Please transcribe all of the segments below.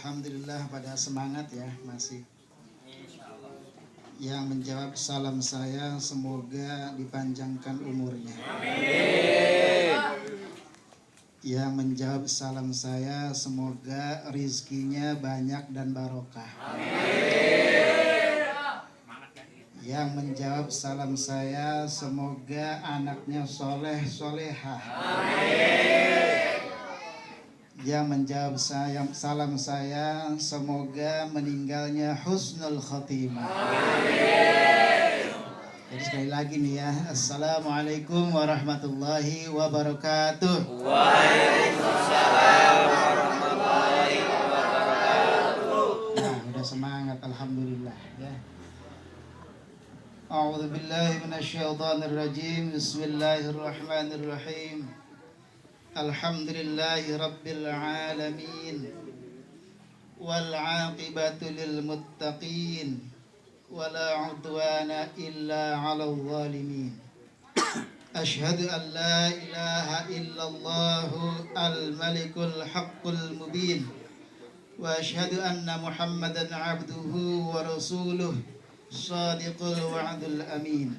Alhamdulillah pada semangat ya masih. Yang menjawab salam saya semoga dipanjangkan umurnya. Yang menjawab salam saya semoga rizkinya banyak dan barokah. Yang menjawab salam saya semoga anaknya soleh solehah. Yang menjawab salam saya semoga meninggalnya husnul khotimah. Jadi sekali lagi nih ya, assalamualaikum warahmatullahi wabarakatuh. Waalaikumsalam warahmatullahi wabarakatuh. Nah, udah semangat alhamdulillah ya. A'udzu billahi minasyaitonir rajim. Bismillahirrahmanirrahim. Alhamdulillahi rabbil alamin. Wal 'aqibatu lil muttaqin. Wala 'udwana illa 'alal zalimin. Asyhadu an la ilaha illallah al-malikul haqqul mubin. Wa asyhadu anna Muhammadan 'abduhu wa rasuluh. Shadiqul wa'dul amin.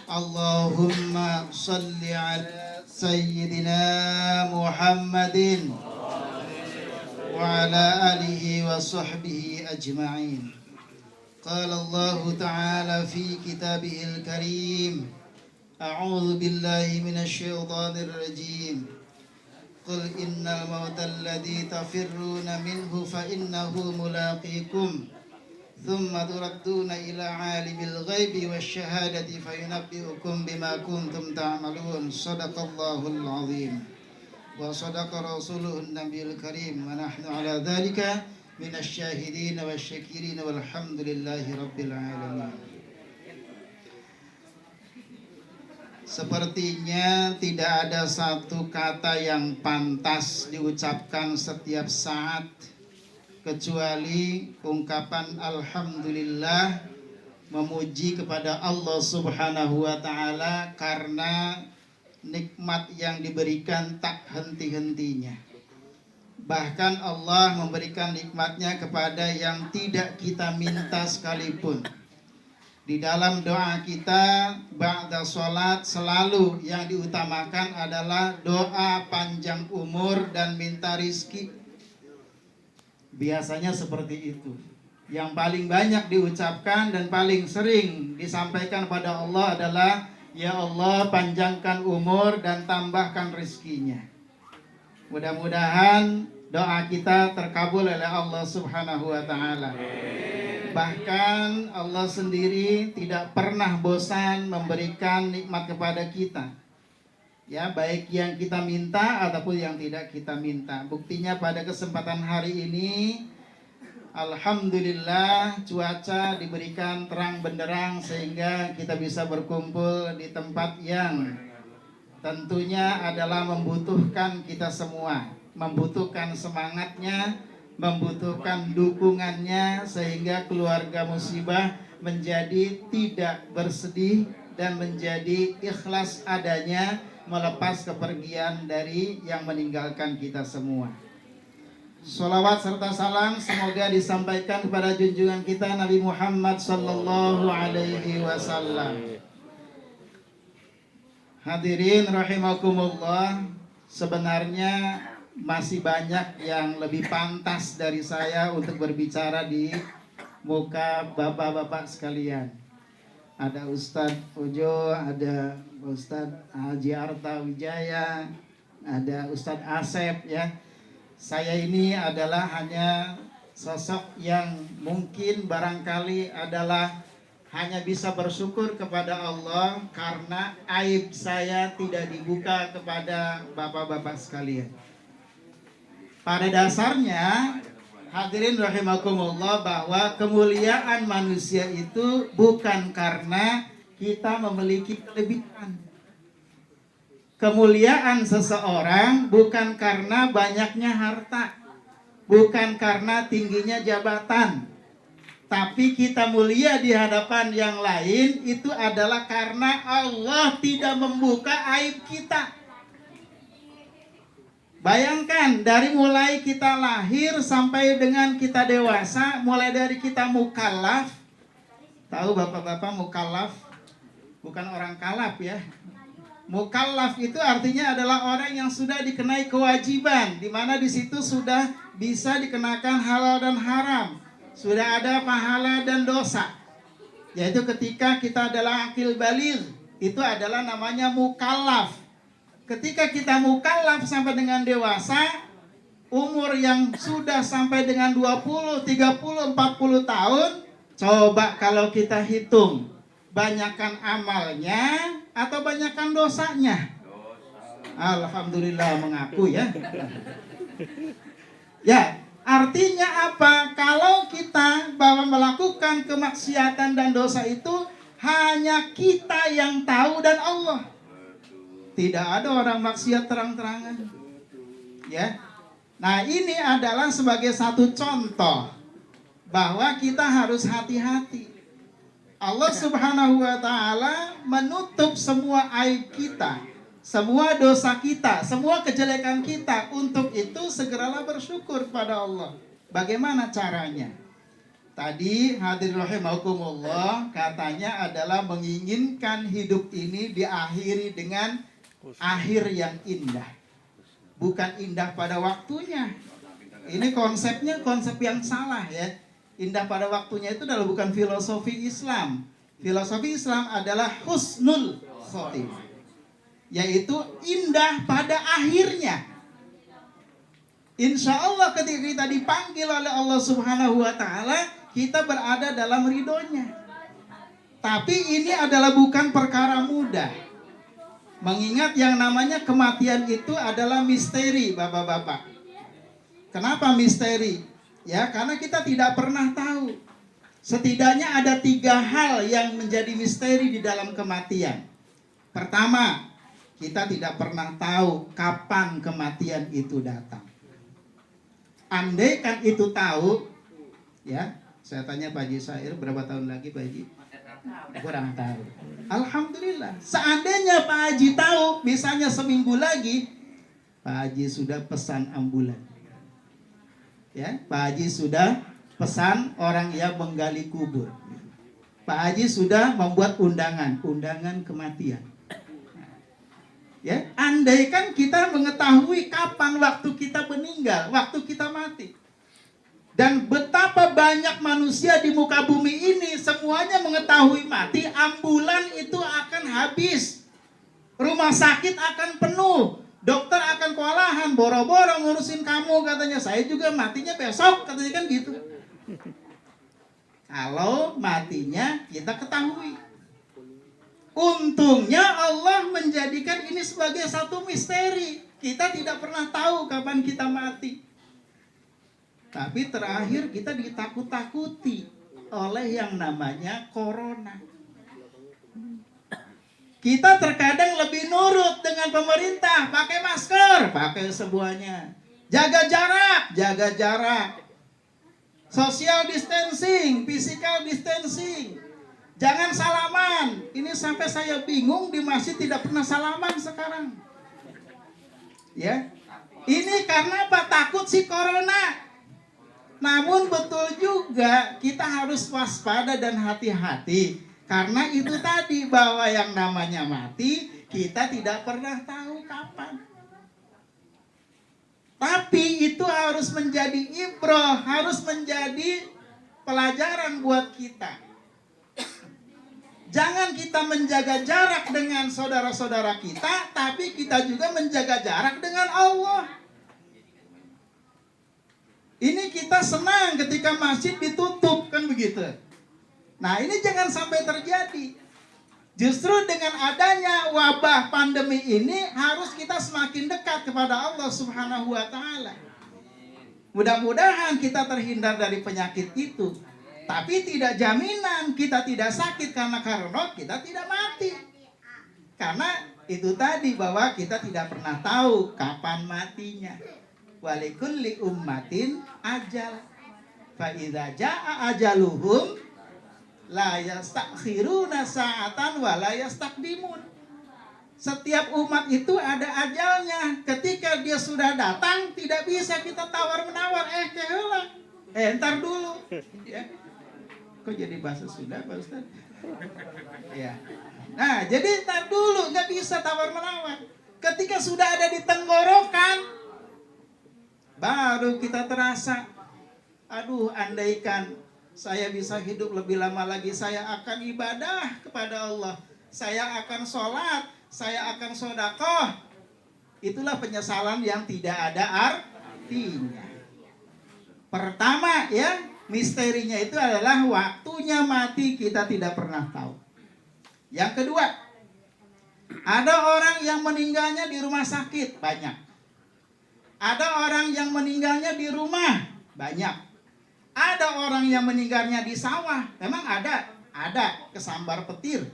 Allahumma salli ala sayyidina Muhammadin wa ala alihi wa sahbihi ajma'in. Qala Allah ta'ala fi kitabihil karim. A'udzu billahi minasy syaithanir rajim. Qul innal mauta alladzi tafirruna minhu fa innahu mulaqikum. ثم تردون إلى عالم الغيب والشهادة فينبئكم بما كنتم تعملون صدق الله العظيم وصدق رسوله النبي الكريم ونحن على ذلك من الشاهدين والشاكرين والحمد لله رب العالمين. Sepertinya tidak ada satu kata yang pantas diucapkan setiap saat kecuali ungkapan alhamdulillah, memuji kepada Allah Subhanahu wa taala karena nikmat yang diberikan tak henti-hentinya. Bahkan Allah memberikan nikmatnya kepada yang tidak kita minta sekalipun. Di dalam doa kita ba'da sholat selalu yang diutamakan adalah doa panjang umur dan minta rizki. Biasanya seperti itu. Yang paling banyak diucapkan dan paling sering disampaikan pada Allah adalah ya Allah panjangkan umur dan tambahkan rizkinya. Mudah-mudahan doa kita terkabul oleh Allah Subhanahu wa taala. Bahkan Allah sendiri tidak pernah bosan memberikan nikmat kepada kita. Ya, baik yang kita minta ataupun yang tidak kita minta. Buktinya pada kesempatan hari ini alhamdulillah cuaca diberikan terang benderang sehingga kita bisa berkumpul di tempat yang tentunya adalah membutuhkan kita semua, membutuhkan semangatnya, membutuhkan dukungannya sehingga keluarga musibah menjadi tidak bersedih dan menjadi ikhlas adanya melepas kepergian dari yang meninggalkan kita semua. Sholawat serta salam semoga disampaikan kepada junjungan kita Nabi Muhammad sallallahu alaihi wasallam. Hadirin rahimakumullah, sebenarnya masih banyak yang lebih pantas dari saya untuk berbicara di muka bapak-bapak sekalian. Ada Ustadz Ujo, ada Ustadz Haji Arta Wijaya, ada Ustadz Asep ya. Saya ini adalah hanya sosok yang mungkin barangkali adalah hanya bisa bersyukur kepada Allah karena aib saya tidak dibuka kepada bapak-bapak sekalian. Pada dasarnya hadirin rahimakumullah, bahwa kemuliaan manusia itu bukan karena kita memiliki kelebihan. Kemuliaan seseorang bukan karena banyaknya harta, bukan karena tingginya jabatan. Tapi kita mulia di hadapan yang lain itu adalah karena Allah tidak membuka aib kita. Bayangkan dari mulai kita lahir sampai dengan kita dewasa, mulai dari kita mukallaf. Tahu bapak-bapak mukallaf? Bukan orang kalaf ya. Mukallaf itu artinya adalah orang yang sudah dikenai kewajiban, di mana di situ sudah bisa dikenakan halal dan haram, sudah ada pahala dan dosa. Yaitu ketika kita adalah akil baligh, itu adalah namanya mukallaf. Ketika kita mukallaf sampai dengan dewasa, umur yang sudah sampai dengan 20, 30, 40 tahun, coba kalau kita hitung, banyakkan amalnya atau banyakkan dosanya? Alhamdulillah mengaku ya. Ya, artinya apa? Kalau kita bahwa melakukan kemaksiatan dan dosa itu hanya kita yang tahu dan Allah. Tidak ada orang maksiat terang-terangan. Ya. Nah, ini adalah sebagai satu contoh bahwa kita harus hati-hati. Allah Subhanahu wa taala menutup semua aib kita, semua dosa kita, semua kejelekan kita. Untuk itu segeralah bersyukur pada Allah. Bagaimana caranya? Tadi hadirin rahimakumullah, katanya adalah menginginkan hidup ini diakhiri dengan akhir yang indah. Bukan indah pada waktunya. Ini konsepnya konsep yang salah ya. Indah pada waktunya itu adalah bukan filosofi Islam. Filosofi Islam adalah husnul khotimah, yaitu indah pada akhirnya. Insya Allah ketika kita dipanggil oleh Allah Subhanahu wa taala, kita berada dalam ridhonya. Tapi ini adalah bukan perkara mudah. Mengingat yang namanya kematian itu adalah misteri, bapak-bapak. Kenapa misteri? Ya, karena kita tidak pernah tahu. Setidaknya ada 3 hal yang menjadi misteri di dalam kematian. Pertama, kita tidak pernah tahu kapan kematian itu datang. Andaikan itu tahu, ya, saya tanya Pak Haji Sair, berapa tahun lagi Pak Haji? Kurang tahu. Alhamdulillah. Seandainya Pak Haji tahu, misalnya seminggu lagi, Pak Haji sudah pesan ambulan. Ya, Pak Haji sudah pesan orang yang menggali kubur. Pak Haji sudah membuat undangan kematian. Ya, andaikan kita mengetahui kapan waktu kita meninggal, waktu kita mati. Dan betapa banyak manusia di muka bumi ini semuanya mengetahui mati, ambulan itu akan habis. Rumah sakit akan penuh. Dokter akan kewalahan, boro-boro ngurusin kamu katanya. Saya juga matinya besok katanya kan gitu. Kalau matinya kita ketahui. Untungnya Allah menjadikan ini sebagai satu misteri. Kita tidak pernah tahu kapan kita mati. Tapi terakhir kita ditakut-takuti oleh yang namanya corona. Kita terkadang lebih nurut dengan pemerintah, pakai masker, pakai semuanya. Jaga jarak. Social distancing, physical distancing. Jangan salaman. Ini sampai saya bingung di masjid tidak pernah salaman sekarang. Ya. Ini karena apa? Takut si corona. Namun betul juga kita harus waspada dan hati-hati. Karena itu tadi bahwa yang namanya mati kita tidak pernah tahu kapan. Tapi itu harus menjadi ibrah, harus menjadi pelajaran buat kita. Jangan kita menjaga jarak dengan saudara-saudara kita, tapi kita juga menjaga jarak dengan Allah. Ini kita senang ketika masjid ditutup, kan begitu. Nah, ini jangan sampai terjadi. Justru dengan adanya wabah pandemi ini harus kita semakin dekat kepada Allah Subhanahu wa taala. Mudah-mudahan kita terhindar dari penyakit itu. Tapi tidak jaminan kita tidak sakit karena kita tidak mati. Karena itu tadi bahwa kita tidak pernah tahu kapan matinya. Walikulli ummatin ajal. Fa idza jaa ajaluhum la yastakhiruna sa'atan wa la yastaqdimun. Setiap umat itu ada ajalnya. Ketika dia sudah datang, tidak bisa kita tawar-menawar. Keheula. Ntar dulu. Ya. Kok jadi bahasa Sunda, Pak Ustaz? Ya. Nah, jadi ntar dulu, nggak bisa tawar-menawar. Ketika sudah ada di tenggorokan, baru kita terasa, aduh, andaikan saya bisa hidup lebih lama lagi, saya akan ibadah kepada Allah. Saya akan sholat, saya akan sedekah. Itulah penyesalan yang tidak ada artinya. Pertama ya, misterinya itu adalah waktunya mati kita tidak pernah tahu. Yang kedua, ada orang yang meninggalnya di rumah sakit, banyak. Ada orang yang meninggalnya di rumah, banyak. Ada orang yang meninggalnya di sawah, memang ada kesambar petir.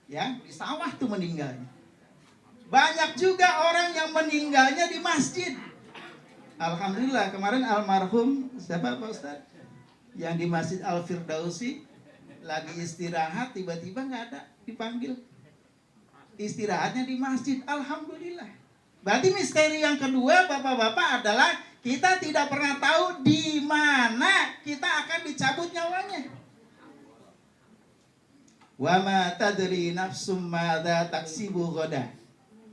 Ya, di sawah tuh meninggalnya. Banyak juga orang yang meninggalnya di masjid. Alhamdulillah kemarin almarhum siapa Pak Ustaz? Yang di Masjid Al-Firdausi lagi istirahat, tiba-tiba nggak ada, dipanggil. Istirahatnya di masjid. Alhamdulillah. Berarti misteri yang kedua Bapak-bapak adalah kita tidak pernah tahu di mana kita akan dicabut nyawanya. Wa ma tadri nafsum madza taksibu ghadan.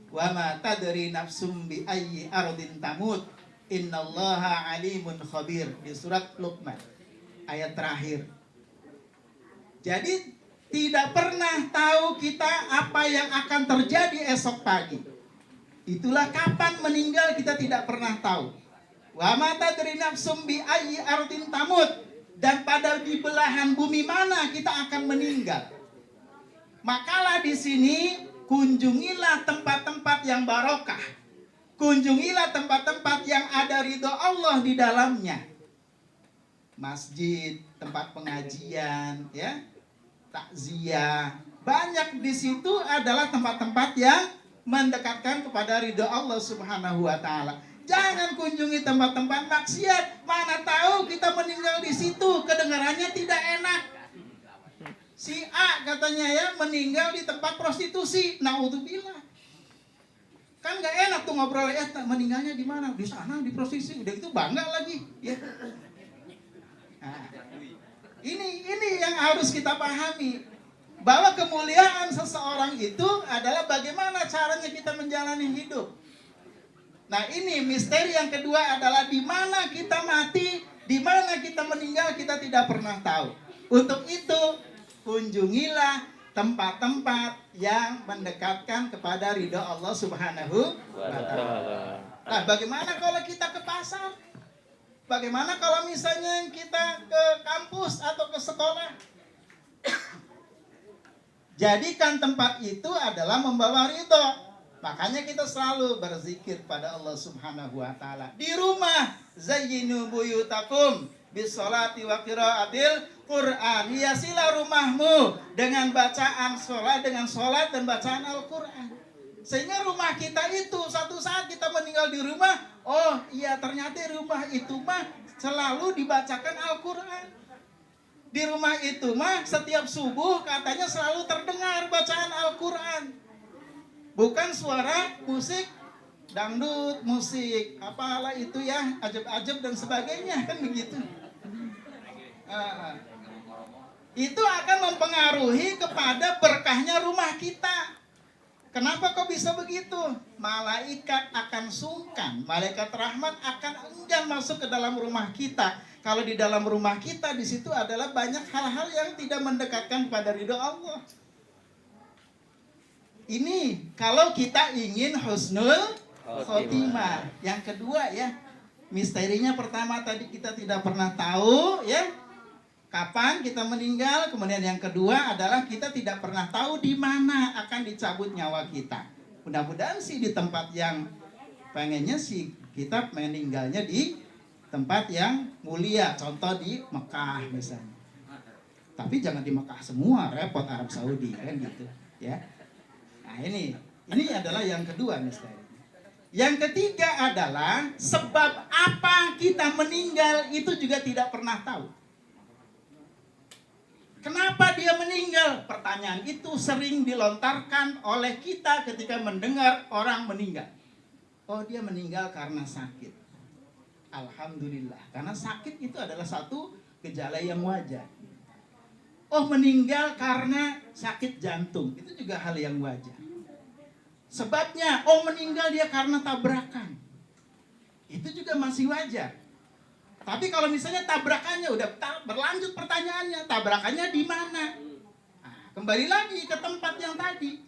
Wa ma tadri nafsum bi ayyi ardin tamut. Innallaha alimun khabir. Di surat Luqman ayat terakhir. Jadi tidak pernah tahu kita apa yang akan terjadi esok pagi. Itulah kapan meninggal kita tidak pernah tahu. Wa ma tadri nafsum bi ayyi ardin tamut. Dan pada di belahan bumi mana kita akan meninggal. Makalah di sini kunjungilah tempat-tempat yang barokah. Kunjungilah tempat-tempat yang ada ridho Allah di dalamnya. Masjid, tempat pengajian, ya, takziah. Banyak di situ adalah tempat-tempat yang mendekatkan kepada ridho Allah Subhanahu wa taala. Jangan kunjungi tempat-tempat maksiat. Mana tahu kita meninggal di situ, kedengarannya tidak enak. Si A katanya ya meninggal di tempat prostitusi. Naudzubillah. Kan nggak enak tuh ngobrol ya, meninggalnya di mana? Di sana di prostitusi. Udah itu bangga lagi. Ya. Nah, ini yang harus kita pahami. Bahwa kemuliaan seseorang itu adalah bagaimana caranya kita menjalani hidup. Nah ini misteri yang kedua adalah di mana kita mati, di mana kita meninggal kita tidak pernah tahu. Untuk itu kunjungilah tempat-tempat yang mendekatkan kepada ridha Allah Subhanahu wa taala. Nah, bagaimana kalau kita ke pasar? Bagaimana kalau misalnya kita ke kampus atau ke sekolah? Jadikan tempat itu adalah membawa ridha. Makanya kita selalu berzikir pada Allah Subhanahu wa taala. Di rumah, zayyinu buyutakum bisolati wa qiraatil Quran. Hiasilah rumahmu dengan bacaan sholat, dengan sholat dan bacaan Al-Quran. Sehingga rumah kita itu satu saat kita meninggal di rumah, oh iya ternyata rumah itu mah selalu dibacakan Al-Quran. Di rumah itu mah setiap subuh katanya selalu terdengar bacaan Al-Quran. Bukan suara musik dangdut, musik apalah itu ya, ajab-ajab dan sebagainya, kan begitu. Itu akan mempengaruhi kepada berkahnya rumah kita. Kenapa kok bisa begitu? Malaikat akan sungkan, malaikat rahmat akan enggan masuk ke dalam rumah kita. Kalau di dalam rumah kita, di situ adalah banyak hal-hal yang tidak mendekatkan pada ridho Allah. Ini kalau kita ingin husnul khotimah. Yang kedua ya, misterinya pertama tadi kita tidak pernah tahu ya kapan kita meninggal. Kemudian yang kedua adalah kita tidak pernah tahu di mana akan dicabut nyawa kita. Mudah-mudahan sih di tempat yang pengennya sih kita meninggalnya di tempat yang mulia. Contoh di Mekah misalnya. Tapi jangan di Mekah semua, repot Arab Saudi kan gitu ya. Nah ini adalah yang kedua misteri. Yang ketiga adalah sebab apa kita meninggal itu juga tidak pernah tahu. Kenapa dia meninggal? Pertanyaan itu sering dilontarkan oleh kita ketika mendengar orang meninggal. Oh, dia meninggal karena sakit. Alhamdulillah, karena sakit itu adalah satu gejala yang wajar. Oh, meninggal karena sakit jantung, itu juga hal yang wajar. Sebabnya, oh meninggal dia karena tabrakan, itu juga masih wajar. Tapi kalau misalnya tabrakannya udah berlanjut, pertanyaannya tabrakannya di mana? Nah, kembali lagi ke tempat yang tadi,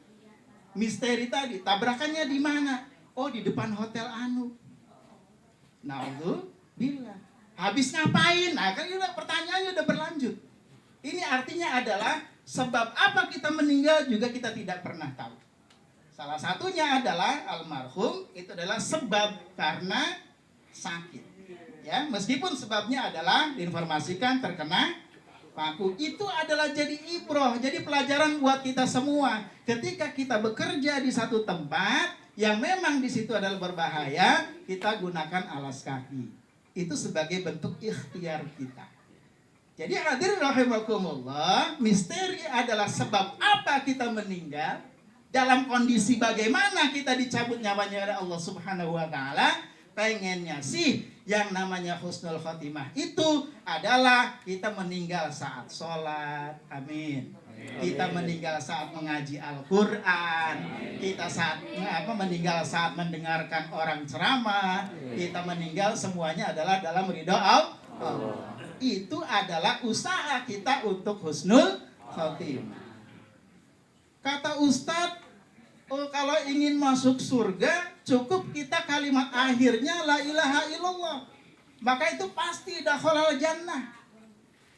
misteri tadi, tabrakannya di mana? Oh, di depan hotel Anu. Naudzubillah. Habis ngapain? Nah, kan udah pertanyaannya udah berlanjut. Ini artinya adalah sebab apa kita meninggal juga kita tidak pernah tahu. Salah satunya adalah almarhum itu adalah sebab karena sakit. Ya, meskipun sebabnya adalah diinformasikan terkena paku, itu adalah jadi ibroh, jadi pelajaran buat kita semua. Ketika kita bekerja di satu tempat yang memang di situ adalah berbahaya, kita gunakan alas kaki. Itu sebagai bentuk ikhtiar kita. Jadi hadirin rahimakumullah, misteri adalah sebab apa kita meninggal, dalam kondisi bagaimana kita dicabut nyawanya oleh Allah Subhanahu wa taala. Pengennya sih yang namanya husnul khotimah itu adalah kita meninggal saat sholat, amin. Kita meninggal saat mengaji Al-Quran, kita meninggal saat mendengarkan orang ceramah, kita meninggal semuanya adalah dalam ridho Allah. Itu adalah usaha kita untuk husnul khotimah. Kata Ustadz, oh, kalau ingin masuk surga, cukup kita kalimat akhirnya la ilaha illallah. Maka itu pasti dakhalal jannah.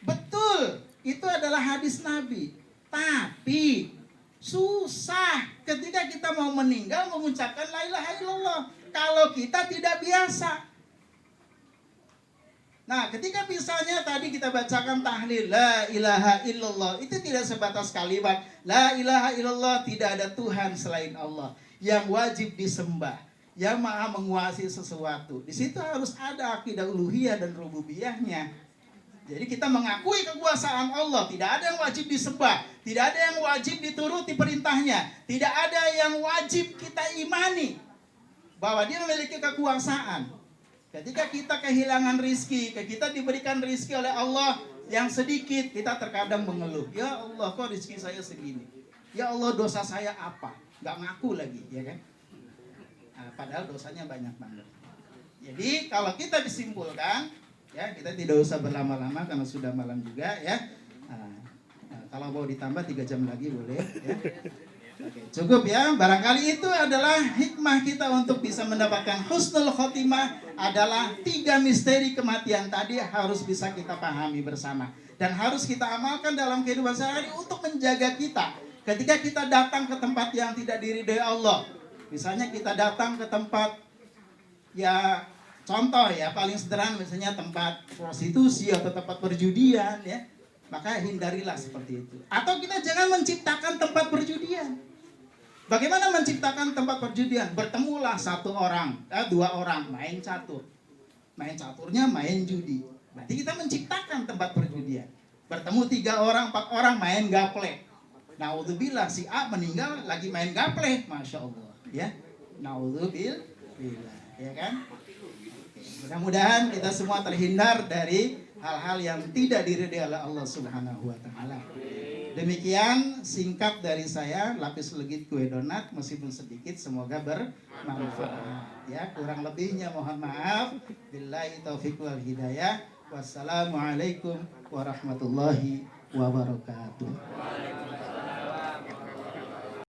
Betul, itu adalah hadis Nabi. Tapi susah ketika kita mau meninggal mengucapkan la ilaha illallah kalau kita tidak biasa. Nah, ketika misalnya tadi kita bacakan tahlil la ilaha illallah, itu tidak sebatas kalimat la ilaha illallah, tidak ada Tuhan selain Allah yang wajib disembah, yang maha menguasai sesuatu. Di situ harus ada akidah uluhiyah dan rububiyahnya. Jadi kita mengakui kekuasaan Allah, tidak ada yang wajib disembah, tidak ada yang wajib dituruti perintahnya, tidak ada yang wajib kita imani bahwa dia memiliki kekuasaan. Ketika kita kehilangan rizki, kita diberikan rizki oleh Allah yang sedikit, kita terkadang mengeluh. Ya Allah, kok rizki saya segini? Ya Allah, dosa saya apa? Gak ngaku lagi, ya kan? Nah, padahal dosanya banyak banget. Jadi kalau kita disimpulkan, ya kita tidak usah berlama-lama karena sudah malam juga, ya. Kalau mau ditambah 3 jam lagi boleh, ya. Oke, cukup ya. Barangkali itu adalah hikmah kita untuk bisa mendapatkan husnul khotimah, adalah 3 misteri kematian tadi harus bisa kita pahami bersama dan harus kita amalkan dalam kehidupan sehari-hari untuk menjaga kita ketika kita datang ke tempat yang tidak diridhai Allah. Misalnya kita datang ke tempat, ya contoh ya paling sederhana, misalnya tempat prostitusi atau tempat perjudian, ya, maka hindarilah seperti itu. Atau kita jangan menciptakan tempat perjudian. Bagaimana menciptakan tempat perjudian? Bertemulah 1 orang, 2 orang main catur. Main caturnya main judi. Berarti kita menciptakan tempat perjudian. Bertemu 3 orang, 4 orang main gaplek. Naudzubillah, si A meninggal lagi main gaplek, masya Allah, ya. Naudzubillah, ya kan? Mudah-mudahan kita semua terhindar dari hal-hal yang tidak diridhai oleh Allah Subhanahu wa taala. Demikian singkat dari saya, lapis legit kue donat, meskipun sedikit semoga bermanfaat. Ya, kurang lebihnya mohon maaf. Billahi taufiq wal hidayah. Wassalamualaikum warahmatullahi wabarakatuh.